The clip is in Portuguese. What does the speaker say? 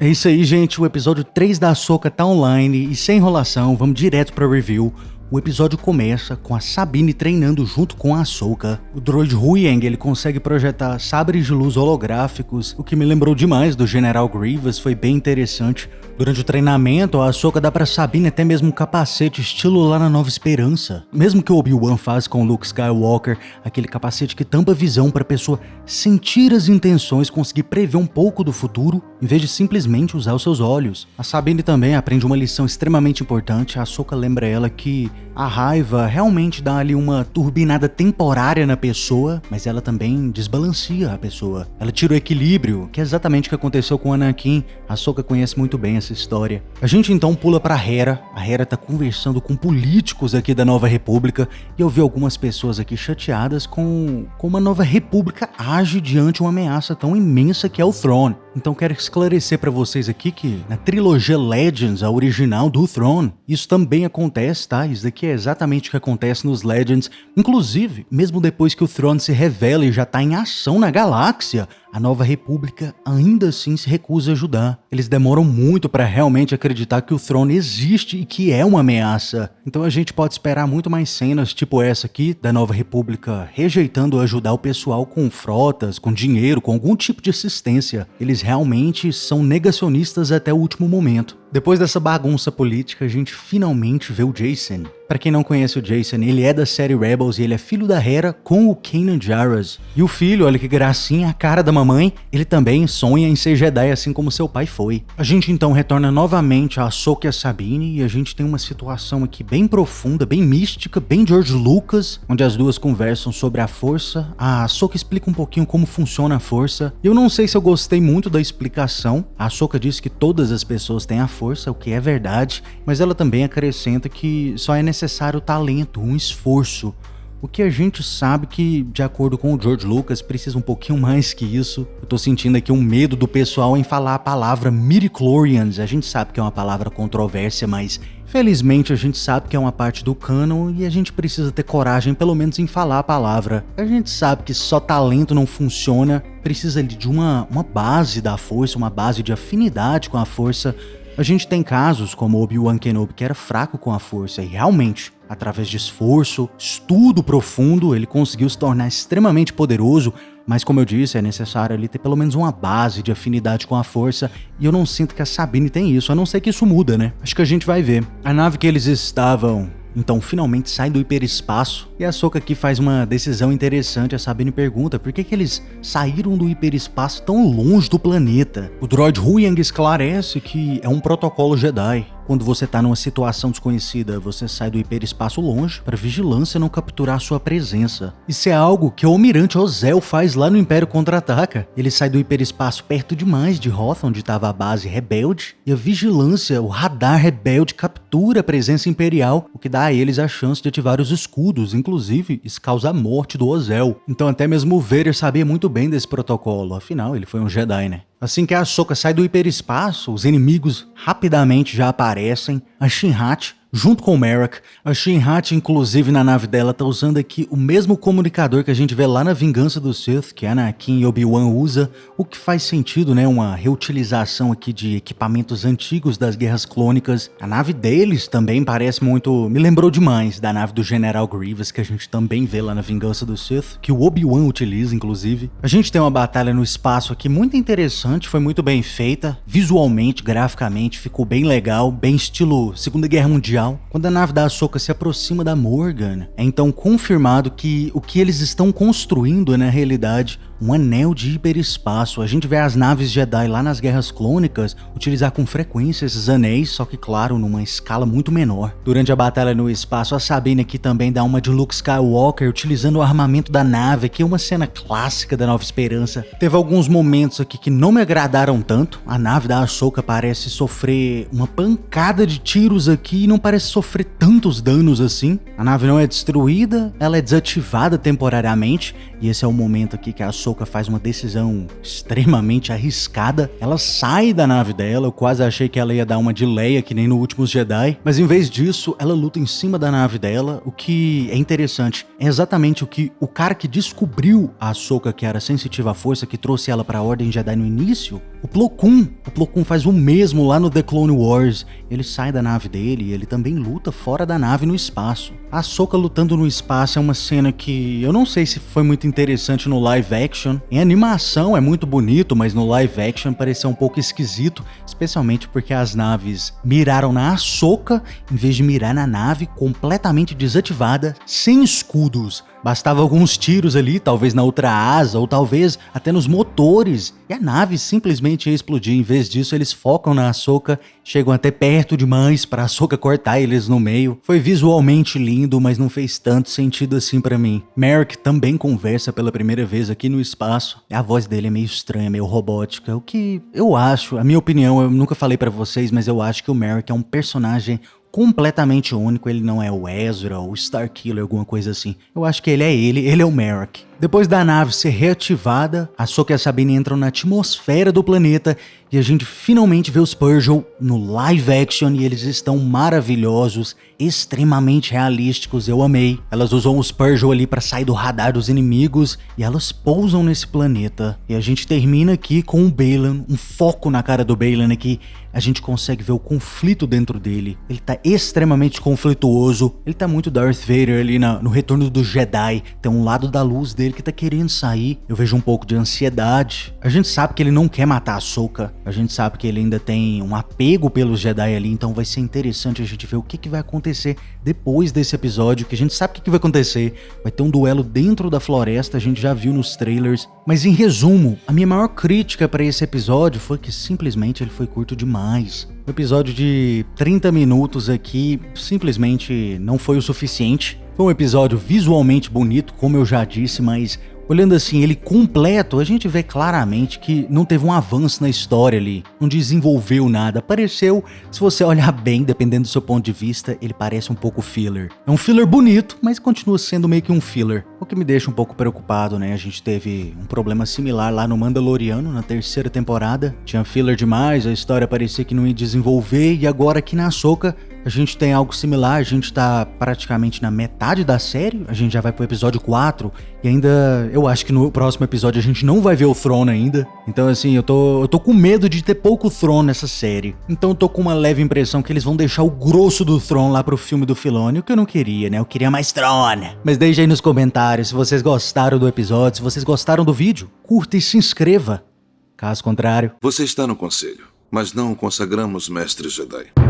É isso aí, gente. O episódio 3 da Ahsoka tá online e sem enrolação, vamos direto pra review. O episódio começa com a Sabine treinando junto com a Ahsoka. O droid Huyang, ele consegue projetar sabres de luz holográficos, o que me lembrou demais do General Grievous, foi bem interessante. Durante o treinamento, a Ahsoka dá pra Sabine até mesmo um capacete estilo lá na Nova Esperança. Mesmo que o Obi-Wan faz com o Luke Skywalker, aquele capacete que tampa a visão pra pessoa sentir as intenções, conseguir prever um pouco do futuro, em vez de simplesmente usar os seus olhos. A Sabine também aprende uma lição extremamente importante. A Ahsoka lembra ela que a raiva realmente dá ali uma turbinada temporária na pessoa, mas ela também desbalanceia a pessoa. Ela tira o equilíbrio, que é exatamente o que aconteceu com o Anakin. A Ahsoka conhece muito bem essa história. A gente então pula pra Hera. A Hera tá conversando com políticos aqui da Nova República e eu vi algumas pessoas aqui chateadas com uma Nova República age diante de uma ameaça tão imensa que é o Throne. Então quero esclarecer pra vocês aqui que na trilogia Legends, a original do Throne, isso também acontece, tá? Isso daqui é exatamente o que acontece nos Legends. Inclusive, mesmo depois que o Throne se revela e já tá em ação na galáxia, a Nova República ainda assim se recusa a ajudar. Eles demoram muito pra realmente acreditar que o Throne existe e que é uma ameaça. Então a gente pode esperar muito mais cenas tipo essa aqui, da Nova República rejeitando ajudar o pessoal com frotas, com dinheiro, com algum tipo de assistência. Eles realmente são negacionistas até o último momento. Depois dessa bagunça política, a gente finalmente vê o Jacen. Pra quem não conhece o Jacen, ele é da série Rebels e ele é filho da Hera com o Kanan Jarrus. E o filho, olha que gracinha, a cara da mamãe, ele também sonha em ser Jedi assim como seu pai foi. A gente então retorna novamente a Ahsoka e a Sabine e a gente tem uma situação aqui bem profunda, bem mística, bem George Lucas, onde as duas conversam sobre a força. A Ahsoka explica um pouquinho como funciona a força. Eu não sei se eu gostei muito da explicação. A Ahsoka diz que todas as pessoas têm a força, o que é verdade, mas ela também acrescenta que só é necessário talento, um esforço. O que a gente sabe que, de acordo com o George Lucas, precisa um pouquinho mais que isso. Eu tô sentindo aqui um medo do pessoal em falar a palavra midichlorians. A gente sabe que é uma palavra controversa, mas felizmente a gente sabe que é uma parte do canon e a gente precisa ter coragem pelo menos em falar a palavra. A gente sabe que só talento não funciona, precisa de uma base da força, uma base de afinidade com a força. A gente tem casos como Obi-Wan Kenobi, que era fraco com a força e realmente, através de esforço, estudo profundo, ele conseguiu se tornar extremamente poderoso, mas como eu disse, é necessário ali ter pelo menos uma base de afinidade com a força e eu não sinto que a Sabine tem isso, a não ser que isso muda, né? Acho que a gente vai ver. A nave que eles estavam então finalmente sai do hiperespaço e a Ahsoka aqui faz uma decisão interessante. A Sabine pergunta por que eles saíram do hiperespaço tão longe do planeta. O droid Huyang esclarece que é um protocolo Jedi. Quando você tá numa situação desconhecida, você sai do hiperespaço longe para vigilância não capturar sua presença. Isso é algo que o Almirante Ozzel faz lá no Império Contra-Ataca. Ele sai do hiperespaço perto demais de Hoth, onde estava a base rebelde, e a vigilância, o radar rebelde, captura a presença imperial, o que dá a eles a chance de ativar os escudos. Inclusive, isso causa a morte do Ozzel. Então até mesmo o Vader sabia muito bem desse protocolo, afinal ele foi um Jedi, né? Assim que a Ahsoka sai do hiperespaço, os inimigos rapidamente já aparecem. A Shin-Hati, junto com o Merrick. A Shin-Hati, inclusive, na nave dela, tá usando aqui o mesmo comunicador que a gente vê lá na Vingança do Sith, que Anakin e Obi-Wan usa, o que faz sentido, né? Uma reutilização aqui de equipamentos antigos das Guerras Clônicas. A nave deles também parece muito... me lembrou demais da nave do General Grievous, que a gente também vê lá na Vingança do Sith, que o Obi-Wan utiliza, inclusive. A gente tem uma batalha no espaço aqui muito interessante, foi muito bem feita, visualmente, graficamente, ficou bem legal, bem estilo Segunda Guerra Mundial. Quando a nave da Ahsoka se aproxima da Morgan, é então confirmado que o que eles estão construindo é, na realidade, um anel de hiperespaço. A gente vê as naves Jedi lá nas Guerras Clônicas utilizar com frequência esses anéis, só que claro, numa escala muito menor. Durante a batalha no espaço, a Sabine aqui também dá uma de Luke Skywalker utilizando o armamento da nave, que é uma cena clássica da Nova Esperança. Teve alguns momentos aqui que não me agradaram tanto. A nave da Ahsoka parece sofrer uma pancada de tiros aqui e não parece sofrer tantos danos assim. A nave não é destruída, ela é desativada temporariamente, e esse é o momento aqui que a Ahsoka Ahsoka faz uma decisão extremamente arriscada. Ela sai da nave dela, eu quase achei que ela ia dar uma de Leia, que nem no Últimos Jedi, mas em vez disso, ela luta em cima da nave dela. O que é interessante é exatamente o que o cara que descobriu a Ahsoka, que era sensitiva à força, que trouxe ela pra Ordem Jedi no início, o Plo Koon faz o mesmo lá no The Clone Wars. Ele sai da nave dele e ele também luta fora da nave no espaço. A Ahsoka lutando no espaço é uma cena que eu não sei se foi muito interessante no live action. Em animação é muito bonito, mas no live action pareceu um pouco esquisito, especialmente porque as naves miraram na Ahsoka em vez de mirar na nave completamente desativada, sem escudos. Bastava alguns tiros ali, talvez na outra asa, ou talvez até nos motores, e a nave simplesmente ia explodir. Em vez disso, eles focam na Ahsoka, chegam até perto demais pra Ahsoka cortar eles no meio. Foi visualmente lindo, mas não fez tanto sentido assim pra mim. Merrick também conversa pela primeira vez aqui no espaço. A voz dele é meio estranha, meio robótica, o que eu acho, a minha opinião, eu nunca falei pra vocês, mas eu acho que o Merrick é um personagem completamente único. Ele não é o Ezra ou o Starkiller, alguma coisa assim. Eu acho que ele é o Merrick. Depois da nave ser reativada, a Ahsoka e a Sabine entram na atmosfera do planeta e a gente finalmente vê os Purrgil no live action e eles estão maravilhosos, extremamente realísticos, eu amei. Elas usam os Purrgil ali pra sair do radar dos inimigos e elas pousam nesse planeta. E a gente termina aqui com o Baylan, um foco na cara do Baylan aqui. A gente consegue ver o conflito dentro dele. Ele tá extremamente conflituoso. Ele tá muito Darth Vader ali no Retorno do Jedi. Tem um lado da luz dele que tá querendo sair. Eu vejo um pouco de ansiedade. A gente sabe que ele não quer matar a Ahsoka. A gente sabe que ele ainda tem um apego pelos Jedi ali. Então vai ser interessante a gente ver o que vai acontecer depois desse episódio. Que a gente sabe o que vai acontecer. Vai ter um duelo dentro da floresta. A gente já viu nos trailers. Mas em resumo, a minha maior crítica pra esse episódio foi que simplesmente ele foi curto demais. Um episódio de 30 minutos aqui simplesmente não foi o suficiente. Foi um episódio visualmente bonito, como eu já disse, mas olhando assim ele completo, a gente vê claramente que não teve um avanço na história ali, não desenvolveu nada. Pareceu, se você olhar bem, dependendo do seu ponto de vista, ele parece um pouco filler. É um filler bonito, mas continua sendo meio que um filler, o que me deixa um pouco preocupado, né? A gente teve um problema similar lá no Mandaloriano, na terceira temporada. Tinha filler demais, a história parecia que não ia desenvolver, e agora aqui na Ahsoka a gente tem algo similar. A gente tá praticamente na metade da série, a gente já vai pro episódio 4, e ainda, eu acho que no próximo episódio a gente não vai ver o Thrawn ainda. Então assim, eu tô com medo de ter pouco Thrawn nessa série. Então eu tô com uma leve impressão que eles vão deixar o grosso do Thrawn lá pro filme do Filoni, o que eu não queria, né? Eu queria mais Thrawn. Mas deixa aí nos comentários se vocês gostaram do episódio, se vocês gostaram do vídeo, curta e se inscreva. Caso contrário... Você está no conselho, mas não o consagramos mestre Jedi.